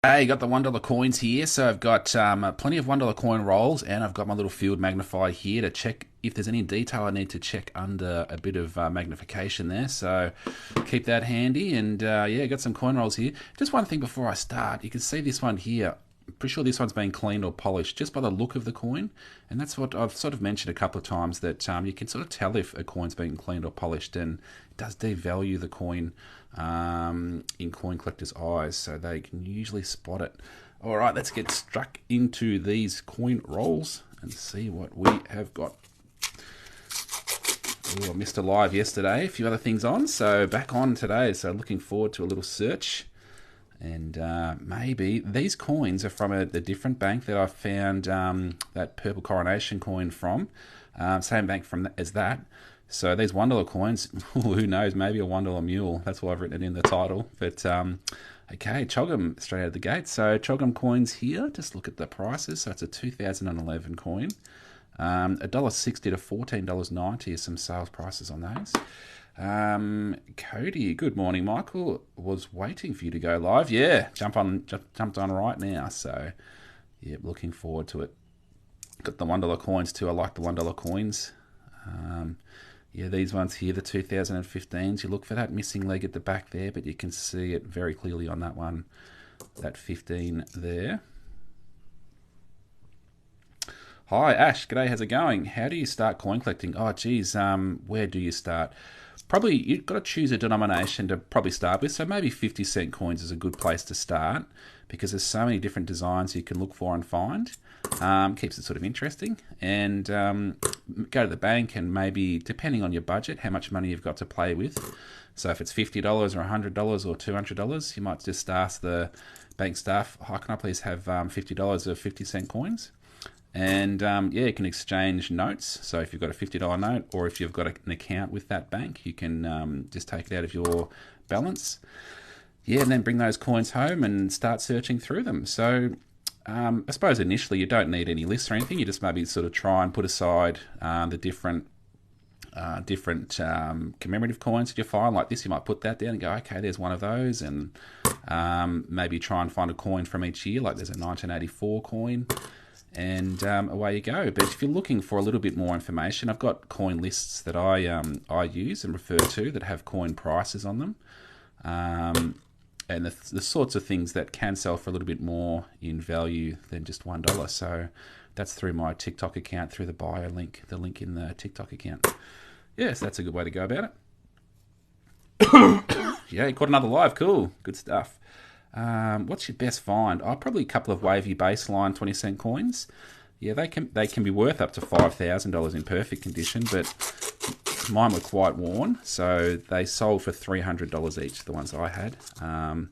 Hey, got the $1 coins here. So I've got plenty of $1 coin rolls, and I've got my little field magnifier here to check if there's any detail I need to check under a bit of magnification there. So keep that handy. And yeah, got some coin rolls here. Just one thing before I start, you can see this one here. I'm pretty sure this one's been cleaned or polished just by the look of the coin. And that's what I've sort of mentioned a couple of times, that you can sort of tell if a coin's been cleaned or polished, and it does devalue the coin in coin collectors' eyes, so they can usually spot it. All right, let's get stuck into these coin rolls and see what we have got. Ooh, I missed a live yesterday, a few other things on, so back on today. So looking forward to a little search. And maybe these coins are from a different bank that I found that purple coronation coin from. Same bank as that. So these $1 coins, who knows, maybe a $1 mule. That's why I've written it in the title. But okay, CHOGM straight out of the gate. So CHOGM coins here, just look at the prices. So it's a 2011 coin. $1.60 to $14.90 is some sales prices on those. Cody, good morning, Michael. Was waiting for you to go live. Yeah, jumped on right now. So yeah, looking forward to it. Got the $1 coins too. I like the $1 coins. Yeah, these ones here, the 2015s. You look for that missing leg at the back there, but you can see it very clearly on that one, that 15 there. Hi, Ash. G'day. How's it going? How do you start coin collecting? Oh, geez. Where do you start? Probably you've got to choose a denomination to probably start with. So maybe 50-cent coins is a good place to start, because there's so many different designs you can look for and find. Keeps it sort of interesting. And go to the bank, and maybe, depending on your budget, how much money you've got to play with. So if it's $50 or $100 or $200, you might just ask the bank staff, "Hi, can I please have $50 of 50-cent coins?" And yeah, you can exchange notes. So if you've got a $50 note, or if you've got an account with that bank, you can just take it out of your balance. Yeah, and then bring those coins home and start searching through them. So I suppose initially you don't need any lists or anything. You just maybe sort of try and put aside the different commemorative coins that you find. Like this, you might put that down and go, okay, there's one of those. And maybe try and find a coin from each year. Like there's a 1984 coin. And away you go. But if you're looking for a little bit more information, I've got coin lists that I use and refer to that have coin prices on them, and the sorts of things that can sell for a little bit more in value than just $1. So that's through my TikTok account, through the bio link, the link in the TikTok account. Yes, that's a good way to go about it. Yeah, you caught another live. Cool, good stuff. What's your best find? Probably a couple of wavy baseline 20-cent coins. Yeah, they can be worth up to $5,000 in perfect condition, but mine were quite worn, so they sold for $300 each, the ones I had. And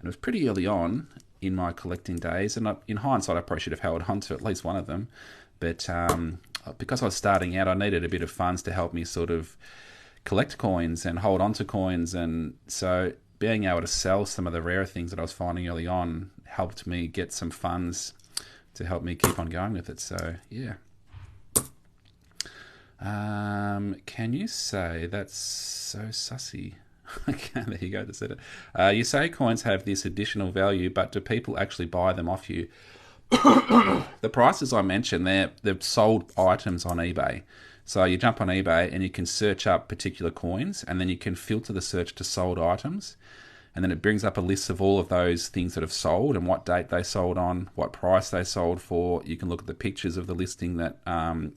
it was pretty early on in my collecting days, and in hindsight, I probably should have held on to at least one of them. But because I was starting out, I needed a bit of funds to help me sort of collect coins and hold on to coins, and so being able to sell some of the rarer things that I was finding early on helped me get some funds to help me keep on going with it. So yeah. Can you say that's so sussy? Okay, there you go. That's it. You say coins have this additional value, but do people actually buy them off you? The prices I mentioned, they're sold items on eBay. So you jump on eBay and you can search up particular coins, and then you can filter the search to sold items. And then it brings up a list of all of those things that have sold and what date they sold on, what price they sold for. You can look at the pictures of the listing that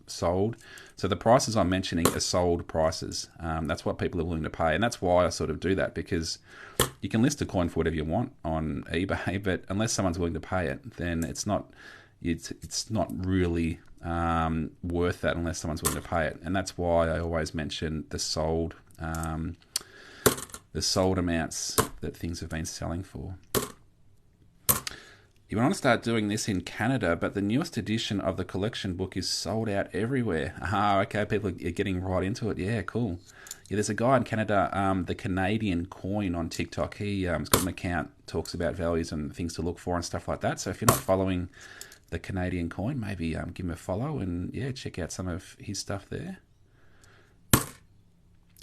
sold. So the prices I'm mentioning are sold prices. That's what people are willing to pay. And that's why I sort of do that, because you can list a coin for whatever you want on eBay, but unless someone's willing to pay it, then it's not really worth that unless someone's willing to pay it. And that's why I always mention the sold amounts that things have been selling for. You want to start doing this in Canada, but the newest edition of the collection book is sold out everywhere. Okay, people are getting right into it. Yeah, cool. Yeah, there's a guy in Canada, the Canadian Coin on TikTok. He's got an account, talks about values and things to look for and stuff like that. So if you're not following the Canadian Coin, maybe give him a follow and yeah, check out some of his stuff there.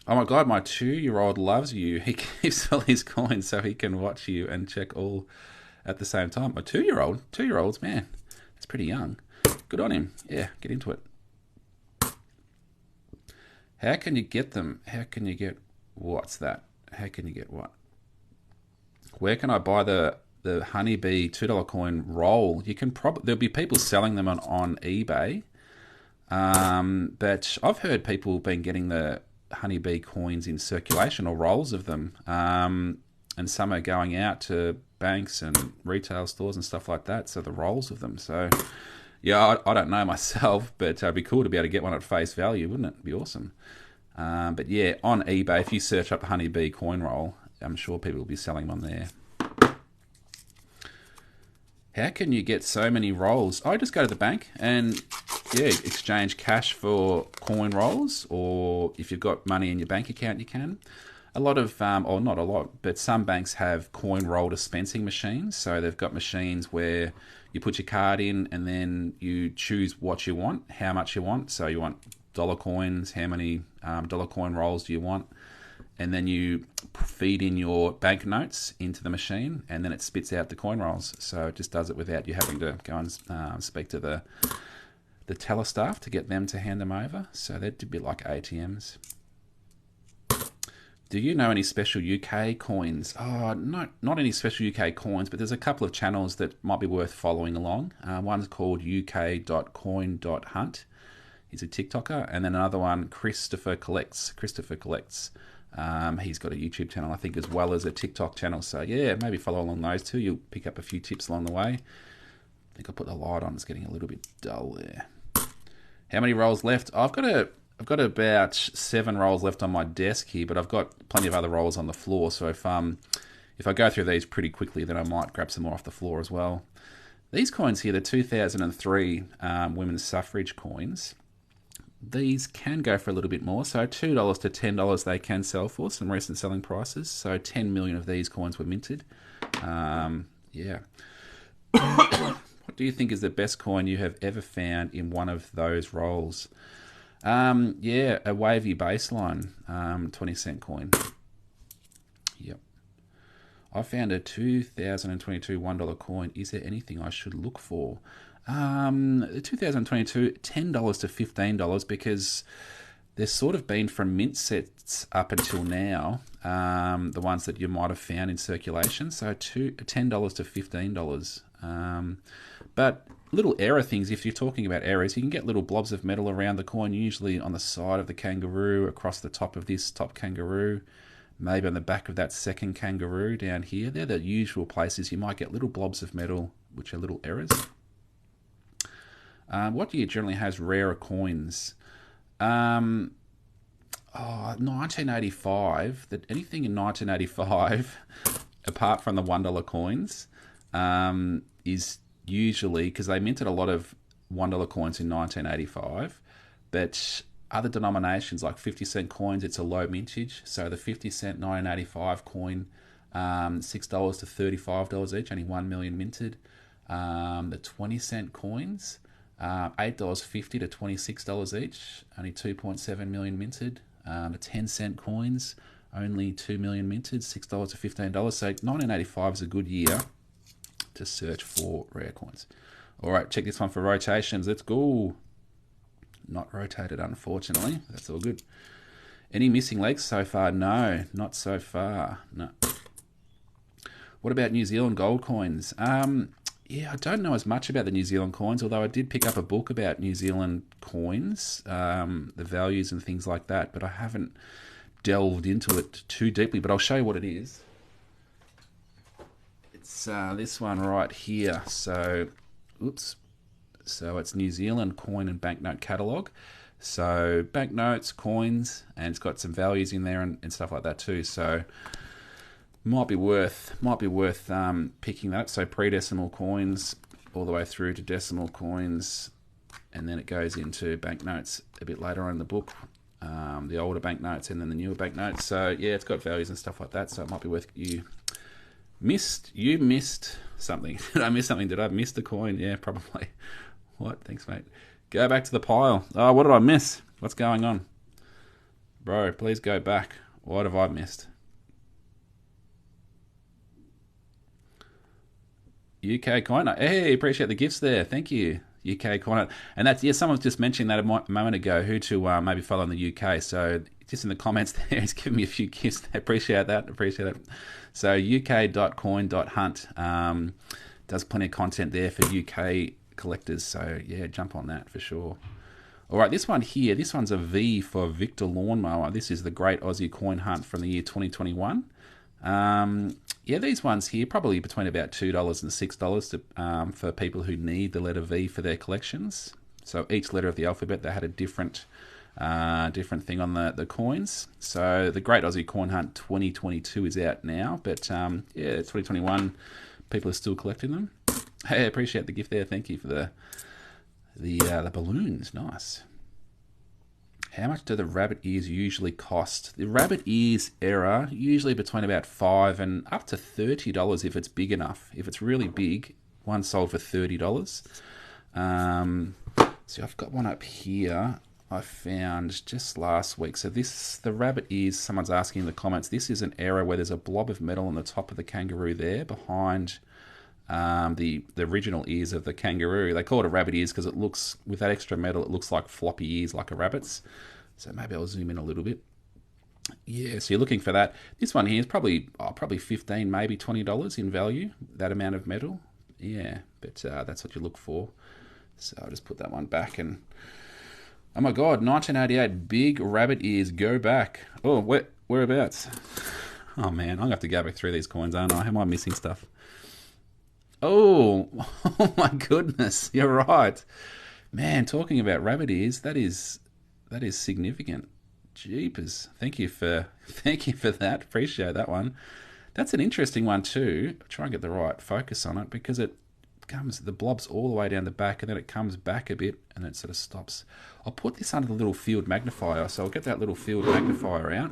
Oh my God, my 2-year-old loves you. He keeps all his coins so he can watch you and check all at the same time. A 2-year-old? 2-year-olds, man, that's pretty young. Good on him. Yeah, get into it. How can you get them? How can you get... What's that? How can you get what? Where can I buy the honeybee $2 coin roll? You can probably... There'll be people selling them on eBay. But I've heard people been getting the honeybee coins in circulation, or rolls of them. And some are going out to banks and retail stores and stuff like that. So the rolls of them. So... Yeah, I don't know myself, but it'd be cool to be able to get one at face value, wouldn't it? It'd be awesome. But yeah, on eBay, if you search up honeybee coin roll, I'm sure people will be selling them on there. How can you get so many rolls? I just go to the bank and yeah, exchange cash for coin rolls, or if you've got money in your bank account, you can. A lot of, or not a lot, but some banks have coin roll dispensing machines. So they've got machines where you put your card in and then you choose what you want, how much you want. So you want dollar coins, how many dollar coin rolls do you want? And then you feed in your banknotes into the machine and then it spits out the coin rolls. So it just does it without you having to go and speak to the teller staff to get them to hand them over. So they'd be like ATMs. Do you know any special UK coins? Oh, no, not any special UK coins, but there's a couple of channels that might be worth following along. One's called uk.coin.hunt. He's a TikToker. And then another one, Christopher Collects. Christopher Collects. He's got a YouTube channel, I think, as well as a TikTok channel. So, yeah, maybe follow along those two. You'll pick up a few tips along the way. I think I'll put the light on. It's getting a little bit dull there. How many rolls left? I've got about 7 rolls left on my desk here, but I've got plenty of other rolls on the floor. So if I go through these pretty quickly, then I might grab some more off the floor as well. These coins here, the 2003 women's suffrage coins, these can go for a little bit more. So $2 to $10 they can sell for, some recent selling prices. So 10 million of these coins were minted. Yeah. What do you think is the best coin you have ever found in one of those rolls? Yeah, a wavy baseline, 20-cent coin. Yep. I found a 2022 $1 coin. Is there anything I should look for? The 2022, $10 to $15, because there's sort of been from mint sets up until now, the ones that you might have found in circulation. So $10 to $15. But little error things, if you're talking about errors, you can get little blobs of metal around the coin, usually on the side of the kangaroo, across the top of this top kangaroo, maybe on the back of that second kangaroo down here. They're the usual places you might get little blobs of metal, which are little errors. What do you generally have rarer coins? 1985, anything in 1985, apart from the $1 coins, is usually, because they minted a lot of $1 coins in 1985, but other denominations like 50-cent coins, it's a low mintage. So the 50-cent 1985 coin, $6 to $35 each, only 1 million minted. The 20-cent coins, $8.50 to $26 each, only 2.7 million minted. The 10-cent coins, only 2 million minted, $6 to $15. So 1985 is a good year to search for rare coins. All right, check this one for rotations. Let's go. Not rotated, unfortunately. That's all good. Any missing legs so far? No, not so far. No. What about New Zealand gold coins? Yeah, I don't know as much about the New Zealand coins, although I did pick up a book about New Zealand coins, the values and things like that, but I haven't delved into it too deeply, but I'll show you what it is. It's this one right here. So, oops. So it's New Zealand coin and banknote catalogue. So banknotes, coins, and it's got some values in there and stuff like that too. So might be worth picking that up. So pre-decimal coins all the way through to decimal coins, and then it goes into banknotes a bit later on in the book. The older banknotes and then the newer banknotes. So yeah, it's got values and stuff like that. So it might be worth you missed something. Did I miss something? Did I miss the coin? Yeah, probably. What? Thanks, mate. Go back to the pile. Oh, what did I miss? What's going on? Bro, please go back. What have I missed? UK coin. Hey, appreciate the gifts there. Thank you. UK coin. And that's, yeah, someone's just mentioning that a moment ago, who to maybe follow in the UK. So just in the comments there, he's giving me a few gifts. Appreciate that. Appreciate it. So uk.coin.hunt does plenty of content there for UK collectors. So yeah, jump on that for sure. All right, this one here, this one's a V for Victor Lawnmower. This is the Great Aussie Coin Hunt from the year 2021. Yeah, these ones here, probably between about $2 and $6 to, for people who need the letter V for their collections. So each letter of the alphabet, they had a different thing on the coins. So the Great Aussie Coin Hunt 2022 is out now, but yeah, 2021, people are still collecting them. Hey, I appreciate the gift there. Thank you for the balloons. Nice. How much do the rabbit ears usually cost? The rabbit ears era, usually between about $5 and up to $30 if it's big enough. If it's really big, one sold for $30. So I've got one up here I found just last week. So this, the rabbit ears, someone's asking in the comments, this is an era where there's a blob of metal on the top of the kangaroo there behind the original ears of the kangaroo. They call it a rabbit ears because it looks, with that extra metal, it looks like floppy ears like a rabbit's. So maybe I'll zoom in a little bit. Yeah, so you're looking for that. This one here is probably $15, maybe $20 in value, that amount of metal. Yeah, but that's what you look for. So I'll just put that one back and... Oh my God, 1988, big rabbit ears, go back. Oh, whereabouts? Oh man, I'm going to have to go back through these coins, aren't I? How am I missing stuff? Oh, oh my goodness, you're right. Man, talking about rabbit ears, that is significant. Jeepers. Thank you for that. Appreciate that one. That's an interesting one too. I'll try and get the right focus on it because it comes, the blob's all the way down the back and then it comes back a bit and it sort of stops. I'll put this under the little field magnifier. So I'll get that little field magnifier out.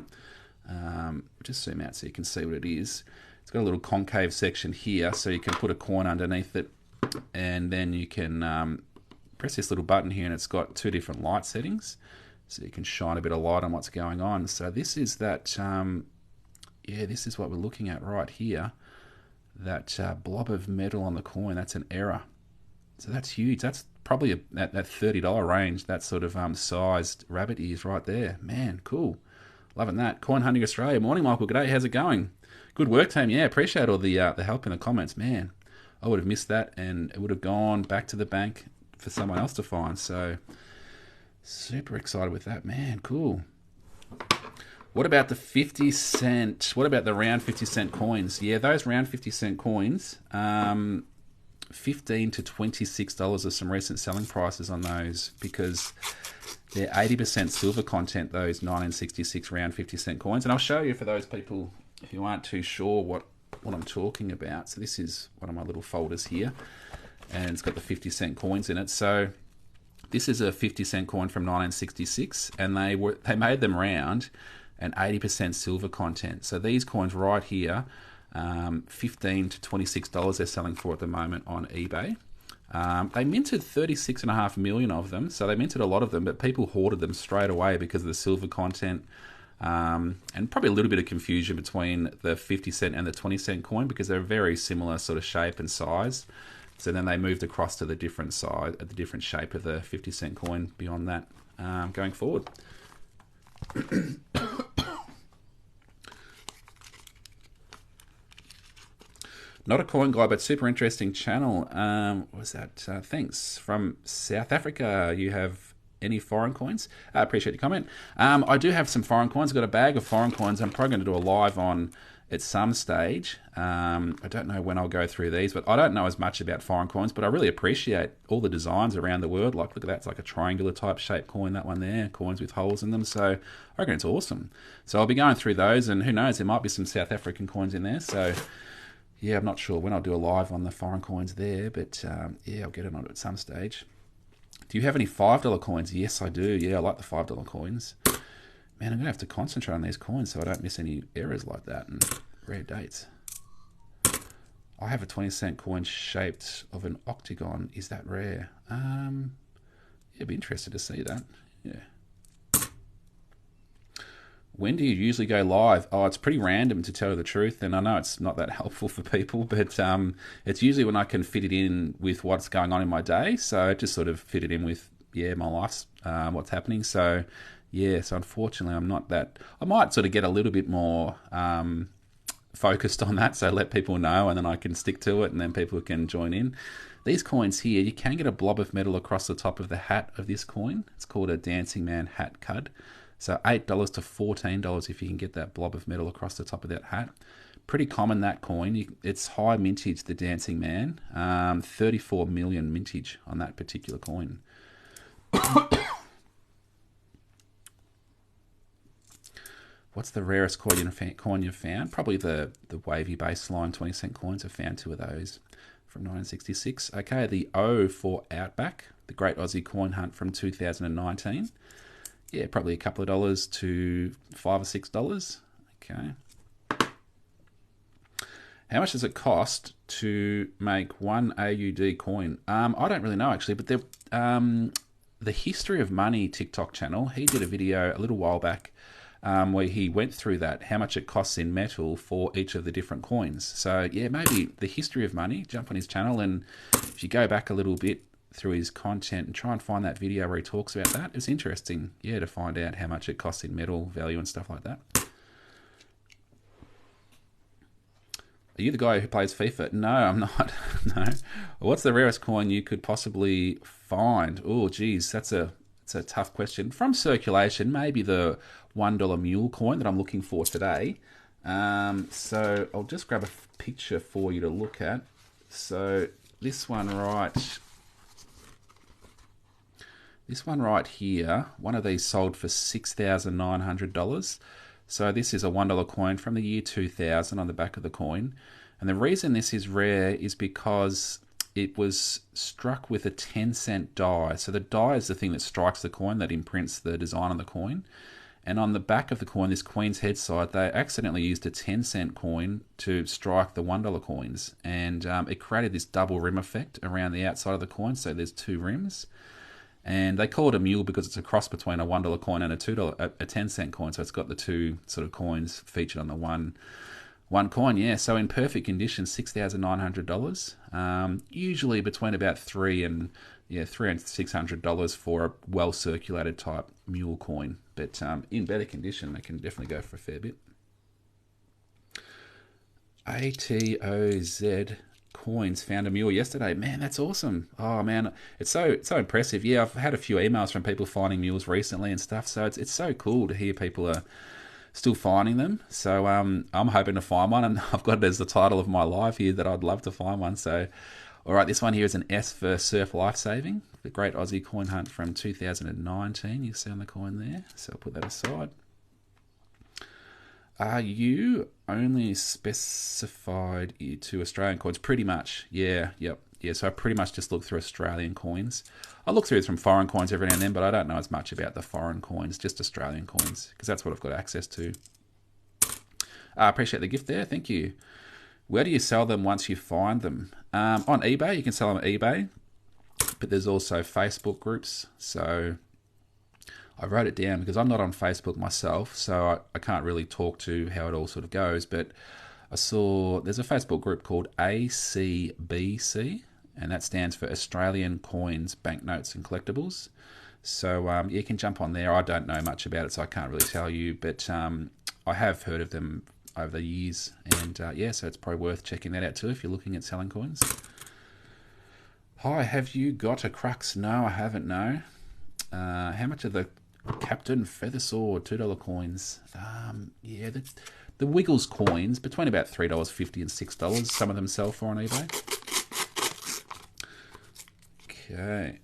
Just zoom out so you can see what it is. It's got a little concave section here, so you can put a coin underneath it, and then you can press this little button here, and it's got two different light settings, so you can shine a bit of light on what's going on. So this is that, yeah, this is what we're looking at right here. That blob of metal on the coin, that's an error. So that's huge. That's probably that $30 range, that sort of sized rabbit ears right there. Man, cool. Loving that. Coin Hunting Australia. Morning, Michael. G'day. How's it going? Good work, team. Yeah, appreciate all the help in the comments. Man, I would have missed that, and it would have gone back to the bank for someone else to find. So, super excited with that. Man, cool. What about the 50 cent? What about the round 50 cent coins? Yeah, those round 50 cent coins, $15 to $26 are some recent selling prices on those because they're 80% silver content, those 1966 round 50 cent coins. And I'll show you for those people who aren't too sure what I'm talking about. So this is one of my little folders here, and it's got the 50 cent coins in it. So this is a 50 cent coin from 1966, and they made them round and 80% silver content. So these coins right here, $15 to $26 they're selling for at the moment on eBay. They minted 36.5 million of them, so they minted a lot of them, but people hoarded them straight away because of the silver content. And probably a little bit of confusion between the 50 cent and the 20 cent coin because they're very similar sort of shape and size. So then they moved across to the different size, the different shape of the 50 cent coin beyond that going forward. Not a coin guy, but super interesting channel. What was that? Thanks. From South Africa, you have any foreign coins? I appreciate your comment. I do have some foreign coins. I've got a bag of foreign coins. I'm probably going to do a live on at some stage. I don't know when I'll go through these, but I don't know as much about foreign coins, but I really appreciate all the designs around the world. Like, look at that. It's like a triangular type shaped coin, that one there. Coins with holes in them. So I reckon it's awesome. So I'll be going through those, and who knows, there might be some South African coins in there. So yeah, I'm not sure when I'll do a live on the foreign coins there, but yeah, I'll get it on at some stage. Do you have any $5 coins? Yes, I do. Yeah, I like the $5 coins. Man, I'm going to have to concentrate on these coins so I don't miss any errors like that and rare dates. I have a 20 cent coin shaped of an octagon. Is that rare? Yeah, I'd be interested to see that. Yeah. When do you usually go live? Oh, it's pretty random to tell you the truth, and I know it's not that helpful for people, but it's usually when I can fit it in with what's going on in my day. So just sort of fit it in with my life's what's happening. So yeah, so unfortunately, I'm not that. I might sort of get a little bit more focused on that, so let people know, and then I can stick to it, and then people can join in. These coins here, you can get a blob of metal across the top of the hat of this coin. It's called a Dancing Man hat cud. So $8 to $14 if you can get that blob of metal across the top of that hat. Pretty common, that coin. It's high mintage, the Dancing Man. 34 million mintage on that particular coin. What's the rarest coin you've found? Probably the wavy baseline 20-cent coins. I've found 2 of those from 1966. Okay, the O for Outback, the Great Aussie Coin Hunt from 2019. Yeah, probably a couple of dollars to $5 or $6. Okay. How much does it cost to make one AUD coin? I don't really know, actually, but the History of Money TikTok channel, he did a video a little while back where he went through that, how much it costs in metal for each of the different coins. So yeah, maybe the History of Money, jump on his channel, and if you go back a little bit through his content and try and find that video where he talks about that, it's interesting, yeah, to find out how much it costs in metal value and stuff like that. Are you the guy who plays FIFA? No, I'm not. No. What's the rarest coin you could possibly find? Oh, geez, that's a tough question. From circulation, maybe the $1 mule coin that I'm looking for today. So I'll just grab a picture for you to look at. So this one right here, one of these sold for $6,900. So this is a $1 coin from the year 2000 on the back of the coin. And the reason this is rare is because it was struck with a 10-cent die. So the die is the thing that strikes the coin, that imprints the design on the coin. And on the back of the coin, this Queen's Head side, they accidentally used a 10-cent coin to strike the $1 coins. And it created this double rim effect around the outside of the coin. So there's 2 rims. And they call it a mule because it's a cross between a $1 coin and a a 10-cent coin. So it's got the 2 sort of coins featured on the one coin. Yeah, so in perfect condition, $6,900. Usually between about $300 and $600 for a well circulated type mule coin. But in better condition, they can definitely go for a fair bit. ATOZ coins found a mule yesterday. Man, that's awesome. Oh man, it's so impressive. Yeah, I've had a few emails from people finding mules recently and stuff, so it's so cool to hear people are still finding them. So I'm hoping to find one, and I've got it as the title of my live here that I'd love to find one. So all right, this one here is an S for Surf Lifesaving, the Great Aussie Coin Hunt from 2019. You see on the coin there, so I'll put that aside. Are you only specified to Australian coins? Pretty much, yeah, yep. Yeah, so I pretty much just look through Australian coins. I look through some foreign coins every now and then, but I don't know as much about the foreign coins, just Australian coins, because that's what I've got access to. I appreciate the gift there, thank you. Where do you sell them once you find them? On eBay, you can sell them on eBay, but there's also Facebook groups, so I wrote it down because I'm not on Facebook myself, so I can't really talk to how it all sort of goes, but I saw there's a Facebook group called ACBC, and that stands for Australian Coins, Banknotes and Collectibles. So you can jump on there. I don't know much about it, so I can't really tell you, but I have heard of them over the years, and yeah, so it's probably worth checking that out too if you're looking at selling coins. Hi, have you got a crux? No, I haven't, no. How much are the Captain Feathersword $2 coins? Yeah, the Wiggles coins, between about $3.50 and $6, some of them sell for on eBay. Okay.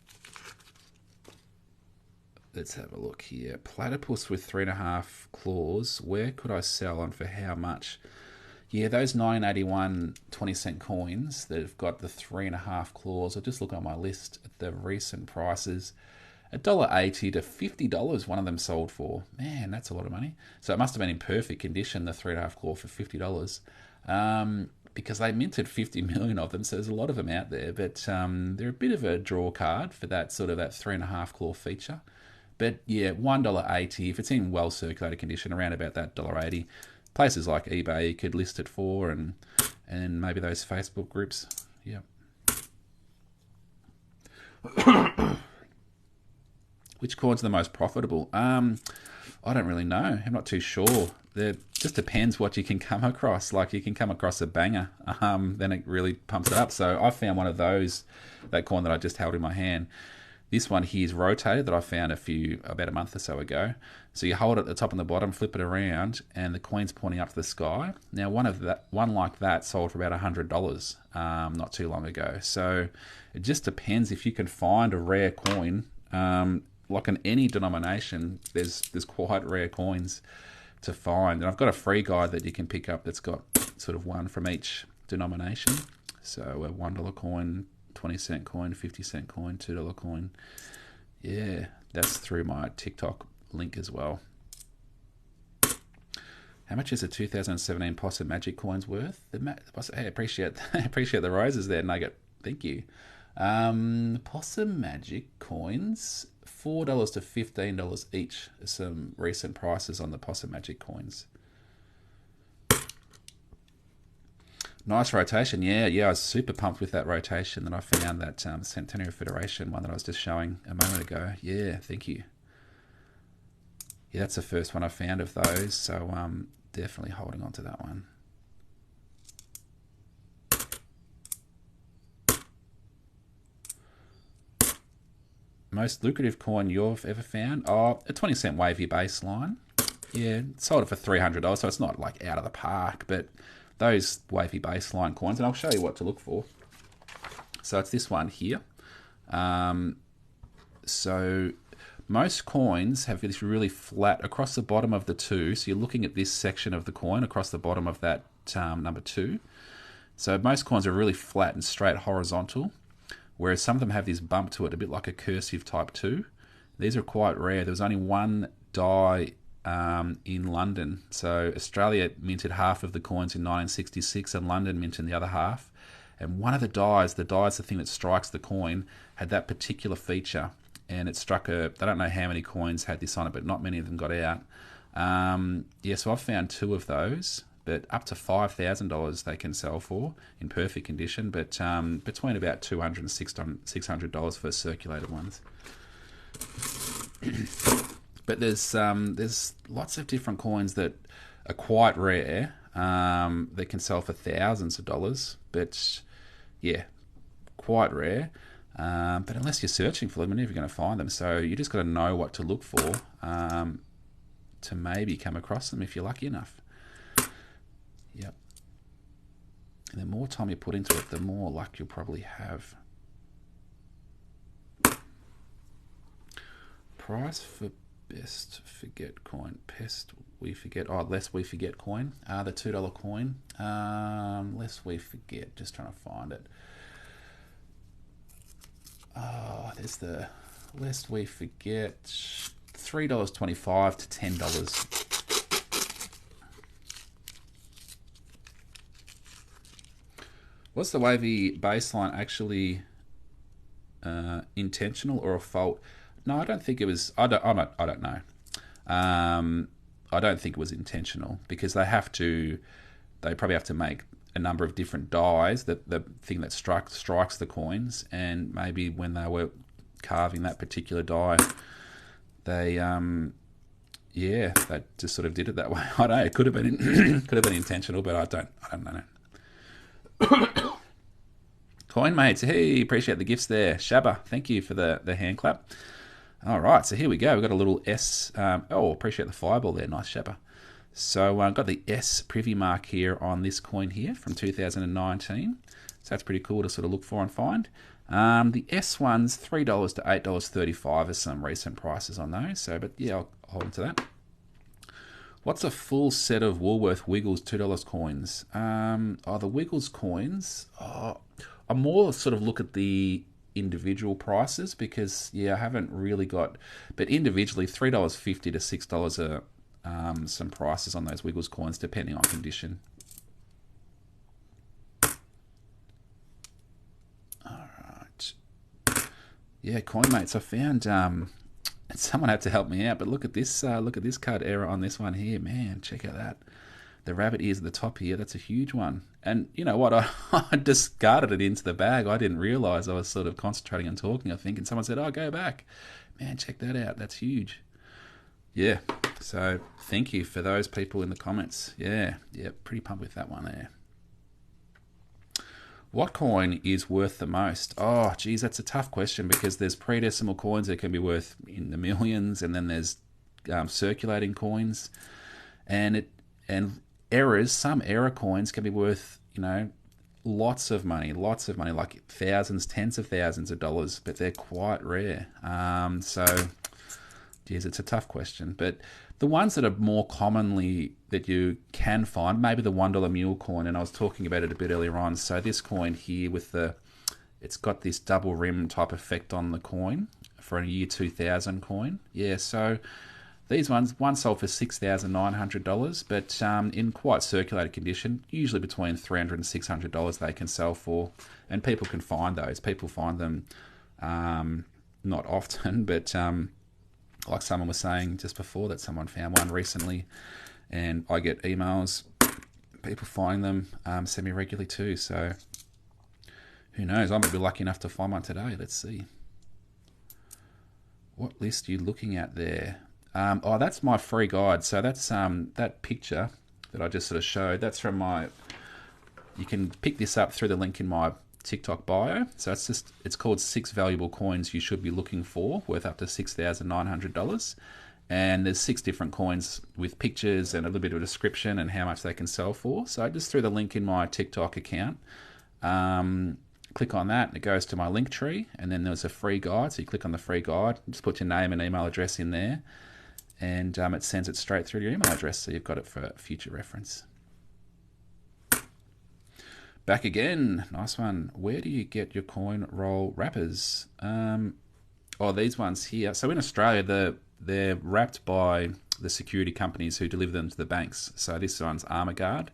Let's have a look here. Platypus with 3.5 claws. Where could I sell and for how much? Yeah, those 1981 20-cent coins that have got the 3.5 claws. I'll just look on my list at the recent prices. $1.80 to $50 one of them sold for. Man, that's a lot of money. So it must have been in perfect condition, the 3.5 claw for $50. Because they minted 50 million of them, so there's a lot of them out there. But they're a bit of a draw card for that sort of that 3.5 claw feature. But yeah, $1.80 if it's in well circulated condition, around about that $1.80. Places like eBay you could list it for, and maybe those Facebook groups. Yeah. Which coins are the most profitable? I don't really know. I'm not too sure. It just depends what you can come across. Like you can come across a banger, then it really pumps it up. So I found one of those, that coin that I just held in my hand. This one here is rotated, that I found about a month or so ago. So you hold it at the top and the bottom, flip it around, and the coin's pointing up to the sky. Now one like that sold for about $100 not too long ago. So it just depends if you can find a rare coin. Like in any denomination, there's quite rare coins to find. And I've got a free guide that you can pick up that's got sort of one from each denomination. So a $1 coin, 20-cent coin, 50-cent coin, $2 coin. Yeah, that's through my TikTok link as well. How much is a 2017 Possum Magic coins worth? Hey, appreciate the roses there, Nugget. Thank you. Possum Magic coins, $4 to $15 each. Some recent prices on the Possum Magic coins. Nice rotation. Yeah, I was super pumped with that rotation that I found, that Centennial Federation one that I was just showing a moment ago. Yeah, thank you. Yeah, that's the first one I found of those, so definitely holding on to that one. Most lucrative coin you've ever found? Oh, a 20-cent wavy baseline. Yeah, sold it for $300, so it's not like out of the park, but those wavy baseline coins, and I'll show you what to look for. So it's this one here. So most coins have this really flat across the bottom of the two. So you're looking at this section of the coin across the bottom of that number 2. So most coins are really flat and straight horizontal, whereas some of them have this bump to it, a bit like a cursive type 2. These are quite rare. There was only one die in London. So Australia minted half of the coins in 1966 and London minted the other half. And one of the dies, the thing that strikes the coin, had that particular feature. And it struck I don't know how many coins had this on it, but not many of them got out. Yeah, so I've found 2 of those, but up to $5,000 they can sell for in perfect condition, but between about $200 and $600 for circulated ones. But there's lots of different coins that are quite rare that can sell for thousands of dollars, but yeah, quite rare. But unless you're searching for them, you're never going to find them. So you just got to know what to look for to maybe come across them if you're lucky enough. Yep. And the more time you put into it, the more luck you'll probably have. Price for best forget coin. Pest we forget. Oh, lest we forget coin. The $2 coin. Lest we forget. Just trying to find it. Oh, there's the lest we forget. $3.25 to $10. Was the wavy baseline actually intentional or a fault? No, I don't think it was. I don't know. I don't think it was intentional, because they probably have to make a number of different dies, the thing that strikes the coins, and maybe when they were carving that particular die, they they just sort of did it that way. I don't know. It could have been intentional, but I don't know. Coin mates, hey, appreciate the gifts there. Shabba, thank you for the hand clap. All right, so here we go. We've got a little S. Appreciate the fireball there. Nice, Shabba. So I've got the S privy mark here on this coin here from 2019. So that's pretty cool to sort of look for and find. The S ones, $3 to $8.35 is some recent prices on those. So, but yeah, I'll hold on to that. What's a full set of Woolworth Wiggles $2 coins? The Wiggles coins, I more sort of look at the individual prices, because I haven't really got, but individually $3.50 to $6 are some prices on those Wiggles coins depending on condition. All right, coin mates, I found And someone had to help me out. But look at this. Look at this card error on this one here. Man, check out that. The rabbit ears at the top here. That's a huge one. And you know what? I discarded it into the bag. I didn't realise I was sort of concentrating on talking, I think. And someone said, oh, go back. Man, check that out. That's huge. Yeah. So thank you for those people in the comments. Yeah. Pretty pumped with that one there. What coin is worth the most? Oh, geez, that's a tough question because there's pre-decimal coins that can be worth in the millions, and then there's circulating coins, and errors. Some error coins can be worth, lots of money, like thousands, tens of thousands of dollars, but they're quite rare. So, geez, it's a tough question, but the ones that are more commonly that you can find, maybe the $1 mule coin, and I was talking about it a bit earlier on. So this coin here with it's got this double rim type effect on the coin for a year 2000 coin. Yeah, so these ones, one sold for $6,900, but in quite circulated condition, usually between $300 and $600 they can sell for, and people can find those. People find them not often, but like someone was saying just before that someone found one recently, and I get emails, people finding them semi-regularly too, so who knows, I might be lucky enough to find one today. Let's see. What list are you looking at there? Oh, that's my free guide. So that's that picture that I just sort of showed, that's from you can pick this up through the link in my TikTok bio. So it's called 6 valuable coins you should be looking for, worth up to $6,900. And there's 6 different coins with pictures and a little bit of a description and how much they can sell for. So I just threw the link in my TikTok account. Click on that and it goes to my link tree, and then there's a free guide. So you click on the free guide, just put your name and email address in there, and it sends it straight through to your email address, so you've got it for future reference. Back again, nice one. Where do you get your coin roll wrappers? These ones here. So in Australia, they're wrapped by the security companies who deliver them to the banks. So this one's Armaguard.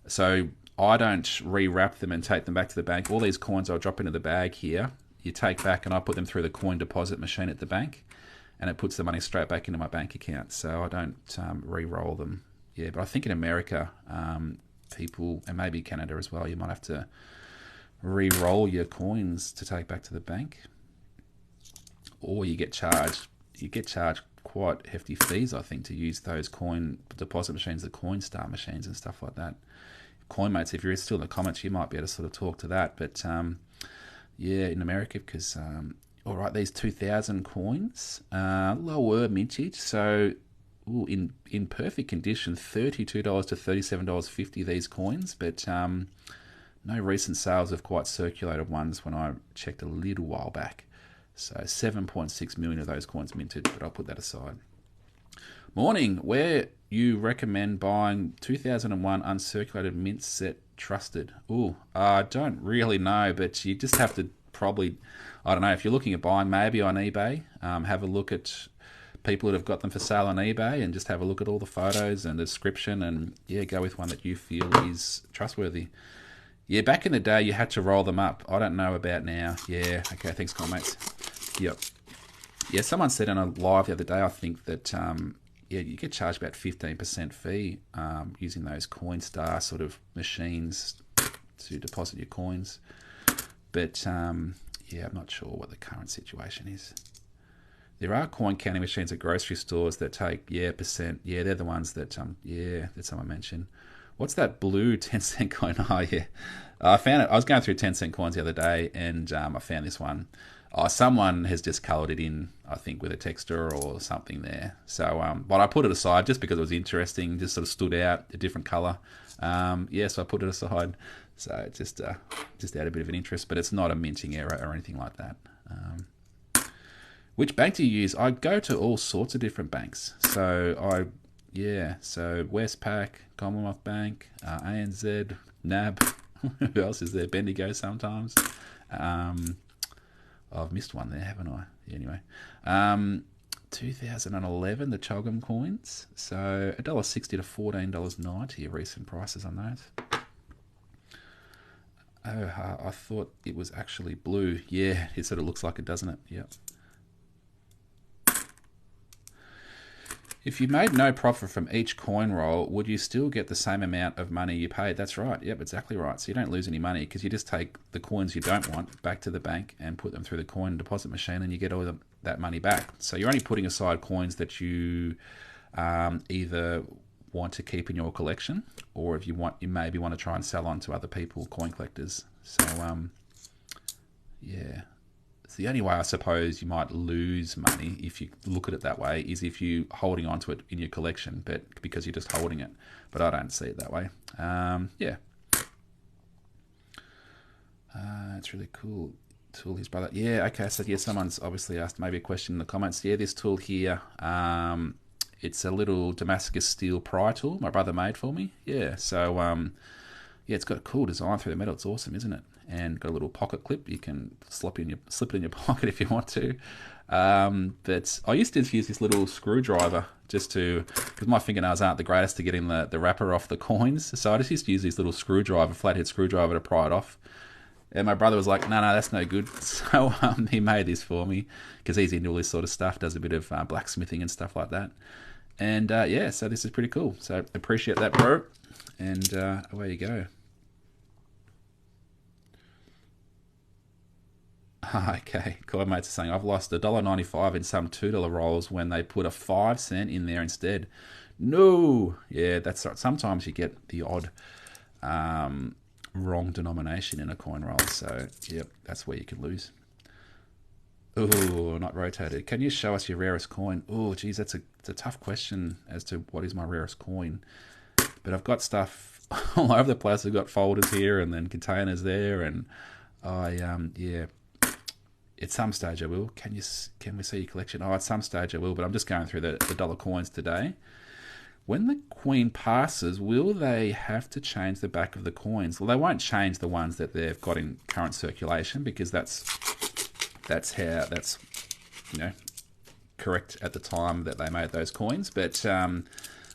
So I don't rewrap them and take them back to the bank. All these coins I'll drop into the bag here. You take back, and I put them through the coin deposit machine at the bank, and it puts the money straight back into my bank account. So I don't re-roll them. Yeah, but I think in America, people, and maybe Canada as well, you might have to re-roll your coins to take back to the bank, or you get charged quite hefty fees, I think, to use those coin deposit machines, the Coinstar machines and stuff like that. Coinmates, if you're still in the comments, you might be able to sort of talk to that. But yeah, in America, because all right, these 2000 coins, lower mintage, so in perfect condition, $32 to $37.50 these coins, but no recent sales of quite circulated ones when I checked a little while back. So 7.6 million of those coins minted, but I'll put that aside. Morning, where you recommend buying 2001 uncirculated mint set trusted? Ooh, I don't really know, but you just have to probably, I don't know, if you're looking at buying, maybe on eBay, have a look at people that have got them for sale on eBay and just have a look at all the photos and the description, and yeah, go with one that you feel is trustworthy. Yeah, back in the day, you had to roll them up. I don't know about now. Yeah, okay, thanks, comrades. Yep. Yeah, someone said on a live the other day, I think that yeah, you get charged about 15% fee using those Coinstar sort of machines to deposit your coins. But yeah, I'm not sure what the current situation is. There are coin counting machines at grocery stores that take percent. Yeah, they're the ones that that someone mentioned. What's that blue 10-cent coin? Oh yeah, I found it. I was going through 10-cent coins the other day, and I found this one. Someone has just coloured it in, I think, with a texture or something there. So, but I put it aside just because it was interesting, just sort of stood out, a different colour. Yeah, so I put it aside. So it just had a bit of an interest, but it's not a minting error or anything like that. Which bank do you use? I go to all sorts of different banks. So so Westpac, Commonwealth Bank, ANZ, NAB. Who else is there? Bendigo sometimes. I've missed one there, haven't I? Anyway, 2011, the Chogam coins. So $1.60 to $14.90 recent prices on those. Oh, I thought it was actually blue. Yeah, it sort of looks like it, doesn't it? Yep. If you made no profit from each coin roll, would you still get the same amount of money you paid? That's right. Yep, exactly right. So you don't lose any money because you just take the coins you don't want back to the bank and put them through the coin deposit machine, and you get all that money back. So you're only putting aside coins that you either want to keep in your collection, or if you maybe want to try and sell on to other people, coin collectors. So yeah. It's the only way I suppose you might lose money, if you look at it that way, is if you're holding on to it in your collection, but because you're just holding it. But I don't see it that way. Yeah. It's really cool. Tool, his brother. Yeah, okay. So yeah, someone's obviously asked maybe a question in the comments. Yeah, this tool here, it's a little Damascus steel pry tool my brother made for me. Yeah, so yeah, it's got a cool design through the metal. It's awesome, isn't it? And got a little pocket clip. You can slip it in your pocket if you want to. But I used to use this little screwdriver just because my fingernails aren't the greatest to getting the wrapper off the coins. So I just used to use this little screwdriver, flathead screwdriver, to pry it off. And my brother was like, no, that's no good. So he made this for me because he's into all this sort of stuff, does a bit of blacksmithing and stuff like that. And yeah, so this is pretty cool. So appreciate that, bro. And away you go. Okay, coin mates are saying I've lost $1.95 in some $2 rolls when they put a 5 cent in there instead. No, yeah, that's right. Sometimes you get the odd wrong denomination in a coin roll. So yep, that's where you can lose. Oh, not rotated. Can you show us your rarest coin? Oh, geez, it's a tough question as to what is my rarest coin. But I've got stuff all over the place. I've got folders here and then containers there, and yeah. At some stage I will. Can we see your collection? Oh, at some stage I will, but I'm just going through the dollar coins today. When the Queen passes, will they have to change the back of the coins? Well, they won't change the ones that they've got in current circulation because that's correct at the time that they made those coins. But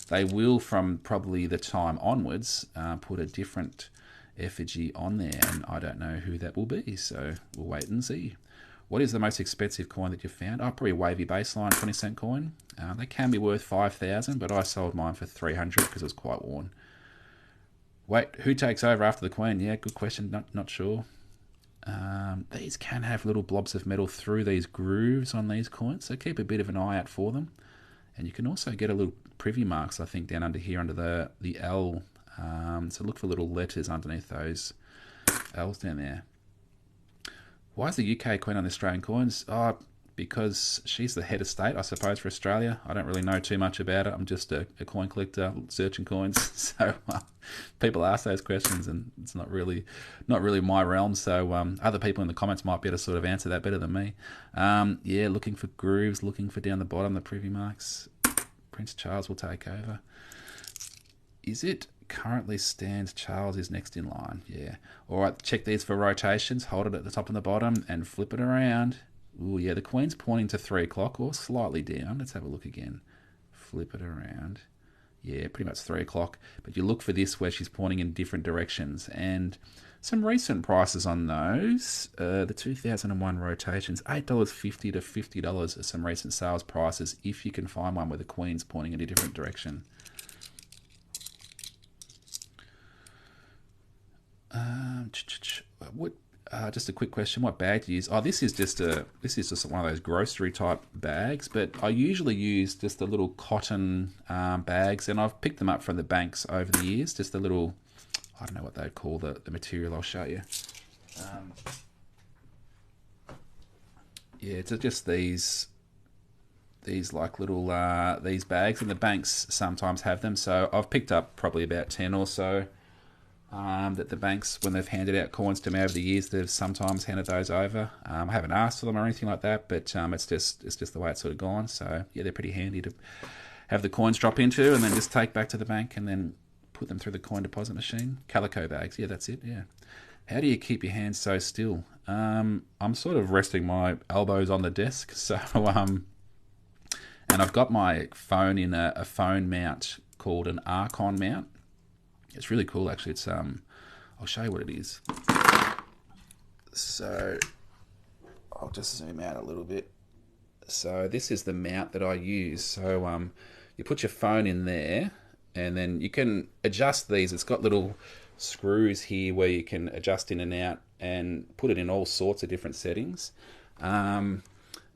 they will, from probably the time onwards, put a different effigy on there, and I don't know who that will be. So we'll wait and see. What is the most expensive coin that you've found? Oh, probably Wavy Baseline 20-cent coin. They can be worth 5,000, but I sold mine for 300 because it was quite worn. Wait, who takes over after the Queen? Yeah, good question. Not sure. These can have little blobs of metal through these grooves on these coins, so keep a bit of an eye out for them. And you can also get a little privy marks, I think, down under here under the L. So look for little letters underneath those L's down there. Why is the UK Queen on the Australian coins? Oh, because she's the head of state, I suppose, for Australia. I don't really know too much about it. I'm just a coin collector searching coins. So people ask those questions, and it's not really my realm. So other people in the comments might be able to sort of answer that better than me. Yeah, looking for grooves, looking for down the bottom the privy marks. Prince Charles will take over. Is it currently stands Charles is next in line? Yeah. All right, check these for rotations. Hold it at the top and the bottom and flip it around. Oh yeah, the Queen's pointing to 3 o'clock or slightly down. Let's have a look again. Flip it around. Yeah, pretty much 3 o'clock. But you look for this where she's pointing in different directions. And some recent prices on those. The 2001 rotations, $8.50 to $50 are some recent sales prices if you can find one where the Queen's pointing in a different direction. Just a quick question. What bag do you use? Oh, this is just one of those grocery type bags, but I usually use just the little cotton bags, and I've picked them up from the banks over the years. Just a little, I don't know what they'd call the material. I'll show you. Yeah, it's just these like little these bags, and the banks sometimes have them. So I've picked up probably about 10 or so. That the banks, when they've handed out coins to me over the years, they've sometimes handed those over. I haven't asked for them or anything like that, but it's just the way it's sort of gone. So yeah, they're pretty handy to have the coins drop into and then just take back to the bank and then put them through the coin deposit machine. Calico bags, yeah, that's it. Yeah. How do you keep your hands so still? I'm sort of resting my elbows on the desk, so and I've got my phone in a phone mount called an Archon mount. It's really cool, actually. It's I'll show you what it is. So I'll just zoom out a little bit. So this is the mount that I use. So you put your phone in there, and then you can adjust these. It's got little screws here where you can adjust in and out and put it in all sorts of different settings. And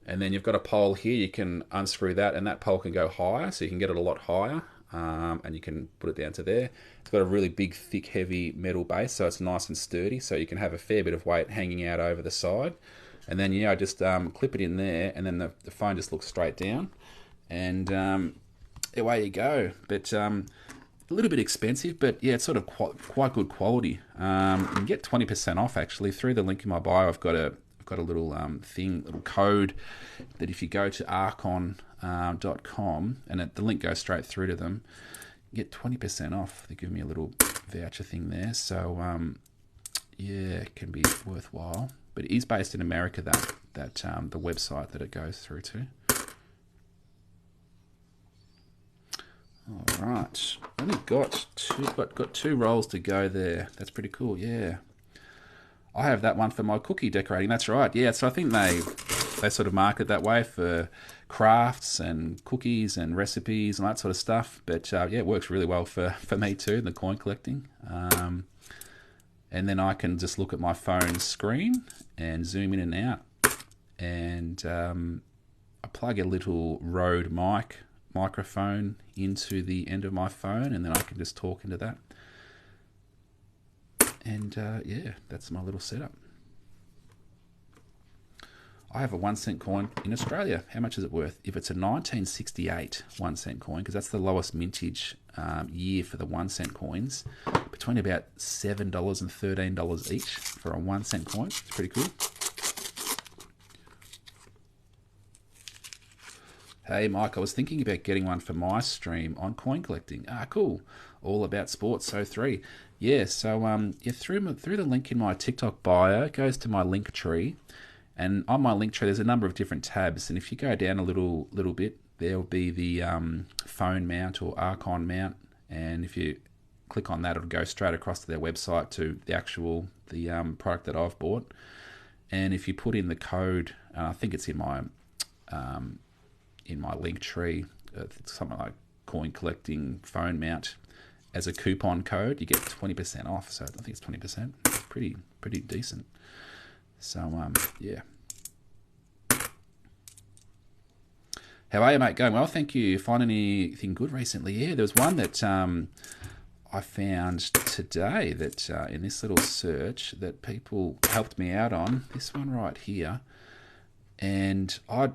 then you've got a pole here. You can unscrew that, and that pole can go higher, so you can get it a lot higher. And you can put it down to there. It's got a really big, thick, heavy metal base, so it's nice and sturdy, so you can have a fair bit of weight hanging out over the side. And then, just clip it in there, and then the phone just looks straight down. And away you go. But a little bit expensive, but yeah, it's sort of quite good quality. You can get 20% off, actually. Through the link in my bio, I've got a little little code that if you go to archon.com, and the link goes straight through to them, you get 20% off. They give me a little voucher thing there. So, yeah, it can be worthwhile. But it is based in America, that the website that it goes through to. All right, only got two rolls to go there. That's pretty cool. Yeah, I have that one for my cookie decorating. That's right. Yeah, so I think they sort of market that way for crafts and cookies and recipes and that sort of stuff. But yeah, it works really well for me too, the coin collecting. And then I can just look at my phone screen and zoom in and out. And I plug a little Rode microphone into the end of my phone, and then I can just talk into that. And yeah, that's my little setup. I have a 1 cent coin in Australia. How much is it worth? If it's a 1968 1 cent coin, because that's the lowest mintage year for the 1 cent coins, between about $7 and $13 each for a 1 cent coin. It's pretty cool. Hey Mike, I was thinking about getting one for my stream on coin collecting. Cool. All about sports, so 3. Yeah, so through the link in my TikTok bio, it goes to my link tree. And on my link tree, there's a number of different tabs. And if you go down a little bit, there'll be the phone mount or Archon mount. And if you click on that, it'll go straight across to their website to the product that I've bought. And if you put in the code, I think it's in my link tree, something like coin collecting phone mount, as a coupon code, you get 20% off. So I think it's 20%. Pretty decent. So yeah. How are you, mate? Going well, thank you. Find anything good recently? Yeah, there was one that I found today that in this little search that people helped me out on. This one right here, and I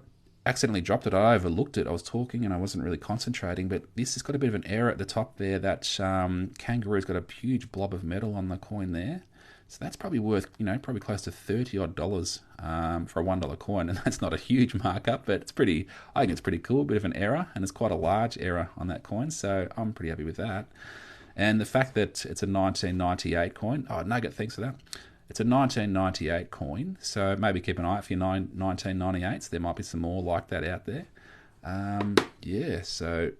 accidentally dropped it. I overlooked it. I was talking and I wasn't really concentrating, but this has got a bit of an error at the top there. That kangaroo's got a huge blob of metal on the coin there. So that's probably worth, probably close to $30 odd for a $1 coin, and that's not a huge markup, but I think it's pretty cool. A bit of an error, and it's quite a large error on that coin, so I'm pretty happy with that. And the fact that it's a 1998 coin, Nugget, thanks for that. It's a 1998 coin, so maybe keep an eye out for your 1998s. There might be some more like that out there. Yeah, so,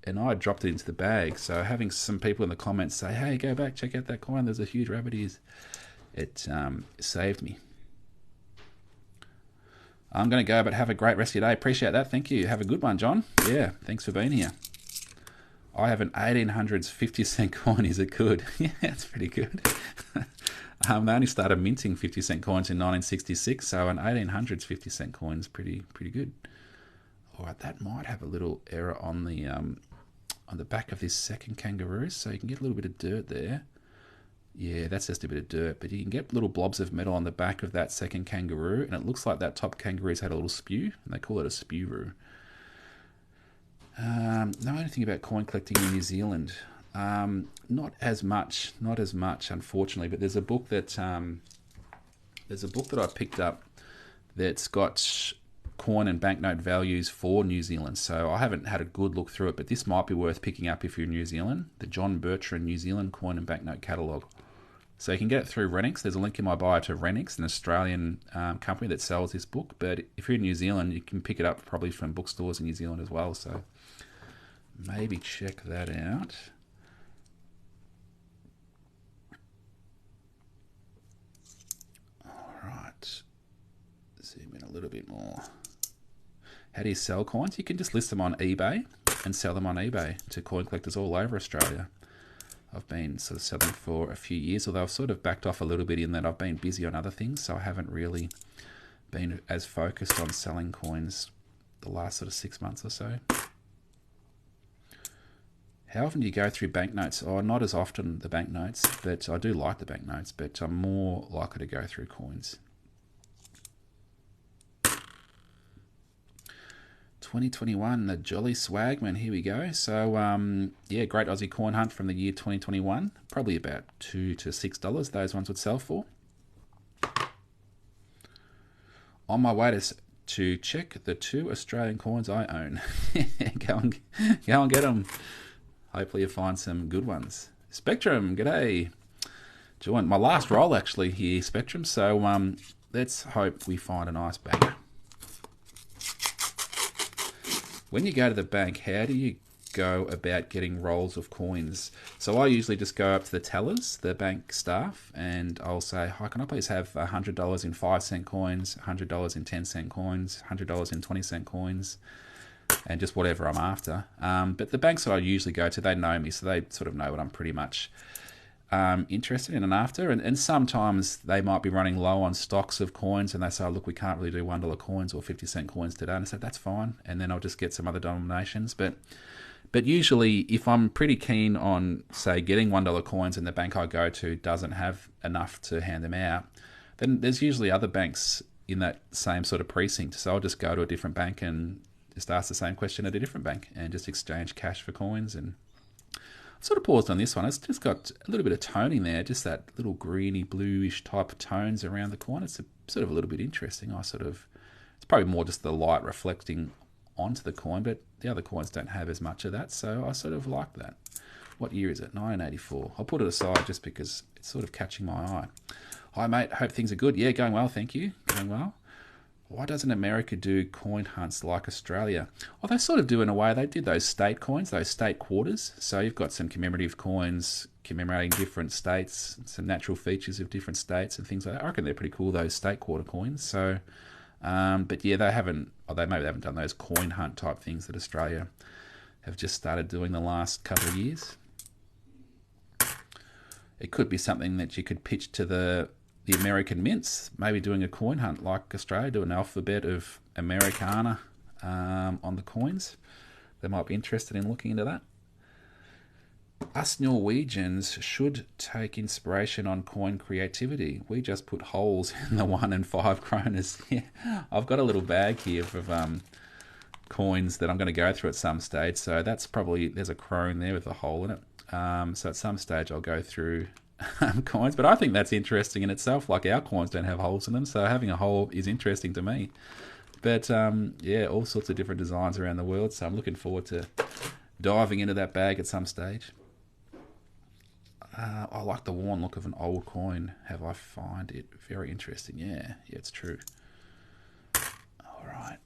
and I dropped it into the bag, so having some people in the comments say, hey, go back, check out that coin, there's a huge rabbit ears, it saved me. I'm going to go, but have a great rest of your day. Appreciate that. Thank you. Have a good one, John. Yeah, thanks for being here. I have an 1800s 50 cent coin. Is it good? Yeah, it's pretty good. They only started minting 50 cent coins in 1966, so an 1800s 50 cent coin is pretty good. All right, that might have a little error on the back of this second kangaroo, so you can get a little bit of dirt there. Yeah, that's just a bit of dirt, but you can get little blobs of metal on the back of that second kangaroo, and it looks like that top kangaroo's had a little spew, and they call it a spew-roo. Know anything about coin collecting in New Zealand? Not as much, unfortunately. But there's a book that I picked up that's got coin and banknote values for New Zealand. So I haven't had a good look through it, but this might be worth picking up if you're in New Zealand. The John Bertrand New Zealand Coin and Banknote Catalogue. So you can get it through Renix. There's a link in my bio to Renix, an Australian company that sells this book. But if you're in New Zealand, you can pick it up probably from bookstores in New Zealand as well. So maybe check that out. All right. Zoom in a little bit more. How do you sell coins? You can just list them on eBay. and sell them on eBay to coin collectors all over Australia. I've been sort of selling for a few years, although I've sort of backed off a little bit in that I've been busy on other things, so I haven't really been as focused on selling coins the last sort of 6 months or so. How often do you go through banknotes? Oh, not as often, the banknotes, but I do like the banknotes, but I'm more likely to go through coins. 2021, the Jolly Swagman, here we go. So, yeah, great Aussie coin hunt from the year 2021. Probably about $2 to $6 those ones would sell for. On my way to check the 2 Australian coins I own. go and get them. Hopefully you find some good ones. Spectrum, g'day. Join my last roll actually here, Spectrum. So let's hope we find a nice banger. When you go to the bank, how do you go about getting rolls of coins? So I usually just go up to the tellers, the bank staff, and I'll say, hi, can I please have $100 in 5-cent coins, $100 in 10-cent coins, $100 in 20-cent coins, and just whatever I'm after. But the banks that I usually go to, they know me, so they sort of know what I'm pretty much interested in and after. And sometimes they might be running low on stocks of coins, and they say, oh, look, we can't really do $1 coins or 50-cent coins today. And I said, that's fine. And then I'll just get some other denominations. But usually, if I'm pretty keen on, say, getting $1 coins and the bank I go to doesn't have enough to hand them out, then there's usually other banks in that same sort of precinct. So I'll just go to a different bank and just ask the same question at a different bank and just exchange cash for coins. And I've sort of paused on this one. It's just got a little bit of toning there, just that little greeny, bluish type of tones around the coin. It's sort of a little bit interesting. It's probably more just the light reflecting onto the coin, but the other coins don't have as much of that, so I sort of like that. What year is it? 1984. I'll put it aside just because it's sort of catching my eye. Hi, mate. Hope things are good. Yeah, going well, thank you. Going well. Why doesn't America do coin hunts like Australia? Well, they sort of do in a way. They did those state coins, those state quarters. So you've got some commemorative coins commemorating different states, some natural features of different states and things like that. I reckon they're pretty cool, those state quarter coins. So, but yeah, they maybe they haven't done those coin hunt type things that Australia have just started doing the last couple of years. It could be something that you could pitch to the American mints, maybe doing a coin hunt like Australia, do an alphabet of Americana on the coins. They might be interested in looking into that. Us Norwegians should take inspiration on coin creativity. We just put holes in the 1 and 5 kroners. Yeah, I've got a little bag here of coins that I'm going to go through at some stage. So that's probably, there's a krone there with a hole in it. So at some stage I'll go through coins, but I think that's interesting in itself. Like, our coins don't have holes in them, so having a hole is interesting to me. But yeah, all sorts of different designs around the world, so I'm looking forward to diving into that bag at some stage. I like the worn look of an old coin. Have I find it very interesting? Yeah, it's true. All right.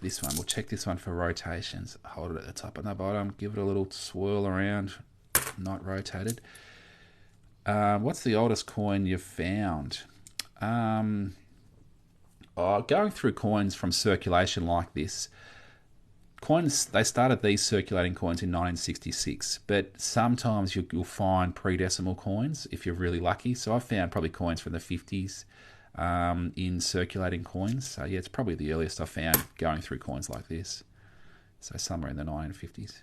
This one, we'll check this one for rotations. Hold it at the top and the bottom, give it a little swirl around, not rotated. What's the oldest coin you've found? Going through coins from circulation like this, coins, they started these circulating coins in 1966, but sometimes you'll find pre-decimal coins if you're really lucky. So I've found probably coins from the 50s. In circulating coins. So yeah, it's probably the earliest I've found going through coins like this. So somewhere in the 1950s.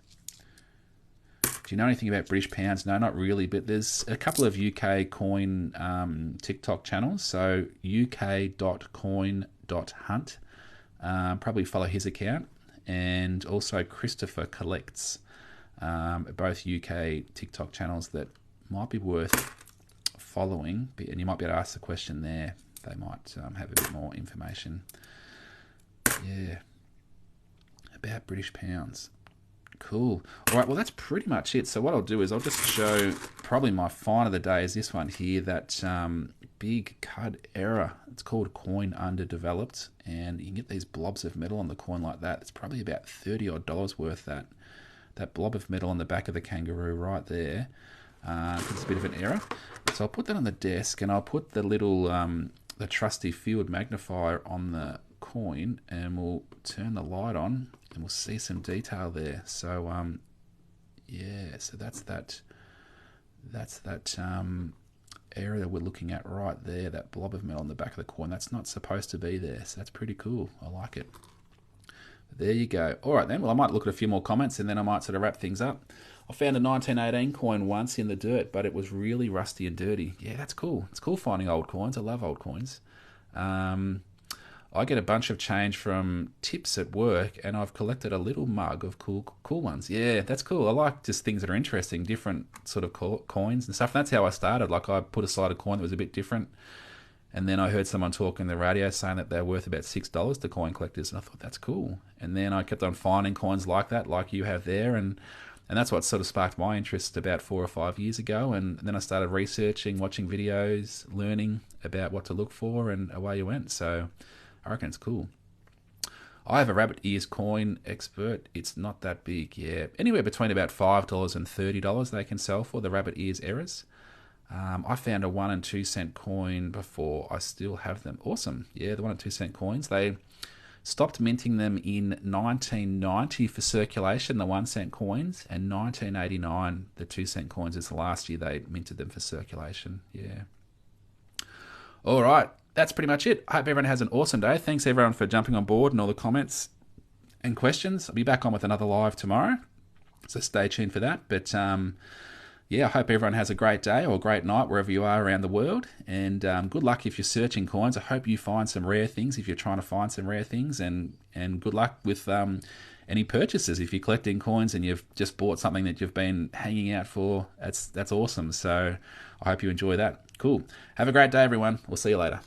Do you know anything about British pounds? No, not really, but there's a couple of UK coin TikTok channels. So uk.coin.hunt. Probably follow his account. And also Christopher Collects. Both UK TikTok channels that might be worth following. And you might be able to ask the question there. They might have a bit more information. Yeah. About British pounds. Cool. All right, well, that's pretty much it. So what I'll do is I'll just show probably my find of the day is this one here, that big cud error. It's called coin underdeveloped, and you can get these blobs of metal on the coin like that. It's probably about $30 odd worth, that blob of metal on the back of the kangaroo right there. because it's a bit of an error. So I'll put that on the desk, and I'll put the little the trusty field magnifier on the coin, and we'll turn the light on, and we'll see some detail there. So yeah, so that's that area that we're looking at right there, that blob of metal on the back of the coin. That's not supposed to be there, so that's pretty cool. I like it. But there you go. All right then, well I might look at a few more comments and then I might sort of wrap things up. I found a 1918 coin once in the dirt, but it was really rusty and dirty. Yeah, that's cool. It's cool finding old coins. I love old coins. I get a bunch of change from tips at work, and I've collected a little mug of cool ones. Yeah, that's cool. I like just things that are interesting, different sort of coins and stuff. And that's how I started. Like I put aside a coin that was a bit different, and then I heard someone talk in the radio saying that they're worth about $6 to coin collectors, and I thought that's cool. And then I kept on finding coins like that, like you have there, and that's what sort of sparked my interest about 4 or 5 years ago. And then I started researching, watching videos, learning about what to look for, and away you went. So I reckon it's cool. I have a rabbit ears coin expert. It's not that big, yeah. Anywhere between about $5 and $30 they can sell for the rabbit ears errors. I found a 1 and 2 cent coin before. I still have them. Awesome. Yeah, the 1 and 2 cent coins. They stopped minting them in 1990 for circulation, the 1 cent coins, and 1989, the 2 cent coins is the last year they minted them for circulation. Yeah. All right. That's pretty much it. I hope everyone has an awesome day. Thanks everyone for jumping on board and all the comments and questions. I'll be back on with another live tomorrow, so stay tuned for that. But yeah, I hope everyone has a great day or a great night wherever you are around the world. And good luck if you're searching coins. I hope you find some rare things if you're trying to find some rare things. And good luck with any purchases. If you're collecting coins and you've just bought something that you've been hanging out for, that's awesome. So I hope you enjoy that. Cool. Have a great day, everyone. We'll see you later.